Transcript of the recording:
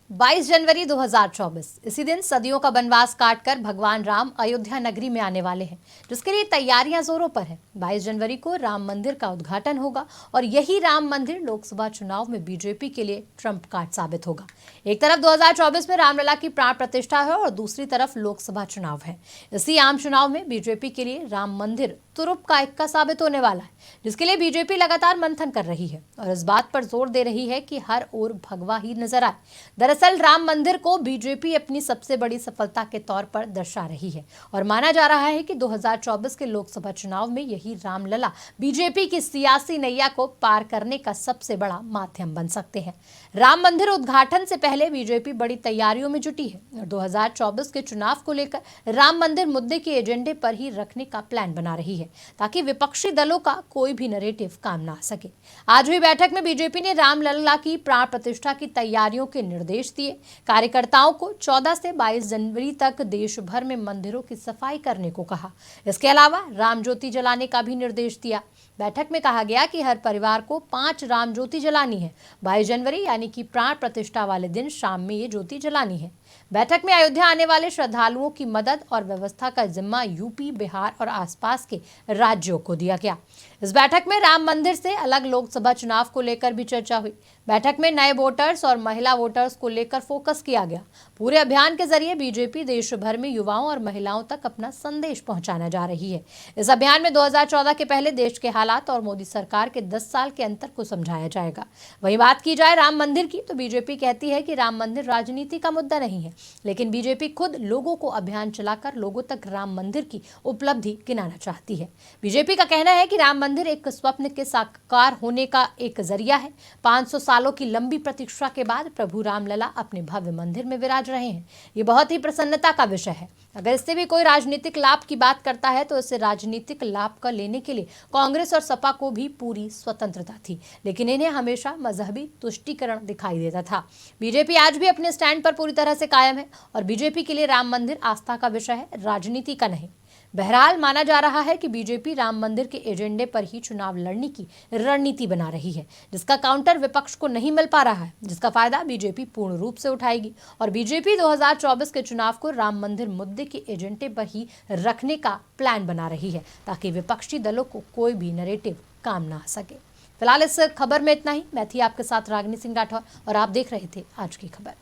22 जनवरी 2024 इसी दिन सदियों का वनवास काटकर भगवान राम अयोध्या नगरी में आने वाले हैं, जिसके लिए तैयारियां जोरों पर है। 22 जनवरी को राम मंदिर का उद्घाटन होगा और यही राम मंदिर लोकसभा चुनाव में बीजेपी के लिए ट्रंप कार्ड साबित होगा। एक तरफ 2024 में रामलला की प्राण प्रतिष्ठा है और दूसरी तरफ लोकसभा चुनाव है। इसी आम चुनाव में बीजेपी के लिए राम मंदिर तुरुप का इक्का साबित होने वाला है, जिसके लिए बीजेपी लगातार मंथन कर रही है और इस बात पर जोर दे रही है कि हर ओर भगवा ही नजर आए। दरअसल राम मंदिर को बीजेपी अपनी सबसे बड़ी सफलता के तौर पर दर्शा रही है और माना जा रहा है कि 2024 के लोकसभा चुनाव में यही रामलला बीजेपी की सियासी नैया को पार करने का सबसे बड़ा माध्यम बन सकते हैं। राम मंदिर उद्घाटन से पहले बीजेपी बड़ी तैयारियों में जुटी है और 2024 के चुनाव को लेकर राम मंदिर मुद्दे के एजेंडे पर ही रखने का प्लान बना रही है ताकि विपक्षी दलों का कोई भी नैरेटिव काम ना आ सके। आज हुई बैठक में बीजेपी ने रामलला की प्राण प्रतिष्ठा की तैयारियों के निर्देश दिए। कार्यकर्ताओं को 14 से 22 जनवरी तक देश भर में मंदिरों की सफाई करने को कहा। इसके अलावा राम ज्योति जलाने का भी निर्देश दिया। बैठक में कहा गया कि हर परिवार को 5 राम ज्योति जलानी है। 22 जनवरी यानी कि प्राण प्रतिष्ठा वाले दिन शाम में ये ज्योति जलानी है। बैठक में अयोध्या आने वाले श्रद्धालुओं की मदद और व्यवस्था का जिम्मा यूपी, बिहार और आसपास के राज्यों को दिया गया। इस बैठक में राम मंदिर से अलग लोकसभा चुनाव को लेकर भी चर्चा हुई। बैठक में नए वोटर्स और महिला वोटर्स को लेकर फोकस किया गया। पूरे अभियान के जरिए बीजेपी देश भर में युवाओं और महिलाओं तक अपना संदेश पहुंचाना जा रही है। इस अभियान में 2014 के पहले देश के हालात और मोदी सरकार के 10 साल के अंतर को समझाया जाएगा। वहीं बात की जाए राम मंदिर की, तो बीजेपी कहती है कि राम मंदिर राजनीति का मुद्दा नहीं है, लेकिन बीजेपी खुद लोगों को अभियान चलाकर लोगों तक राम मंदिर की उपलब्धि गिनाना चाहती है। बीजेपी का कहना है कि राम मंदिर एक स्वप्न के साकार होने का एक जरिया है। 500 सालों की लंबी प्रतीक्षा के बाद प्रभु रामलला अपने भव्य मंदिर में विराज रहे हैं। ये बहुत ही प्रसन्नता का विषय है। अगर इससे भी कोई राजनीतिक लाभ की बात करता है तो इसे राजनीतिक लाभ का लेने के लिए कांग्रेस और सपा को भी पूरी स्वतंत्रता थी, लेकिन इन्हें हमेशा मजहबी तुष्टीकरण दिखाई देता था। बीजेपी आज भी अपने स्टैंड पर पूरी तरह से कायम है और बीजेपी के लिए राम मंदिर आस्था का विषय है, राजनीति का नहीं। बहरहाल माना जा रहा है कि बीजेपी राम मंदिर के एजेंडे पर ही चुनाव लड़ने की रणनीति बना रही है, जिसका काउंटर विपक्ष को नहीं मिल पा रहा है, जिसका फायदा बीजेपी पूर्ण रूप से उठाएगी और बीजेपी 2024 के चुनाव को राम मंदिर मुद्दे के एजेंडे पर ही रखने का प्लान बना रही है ताकि विपक्षी दलों को कोई भी नैरेटिव काम ना आ सके। फिलहाल इस खबर में इतना ही। मैं थी आपके साथ रागिनी सिंह राठौर और आप देख रहे थे आज की खबर।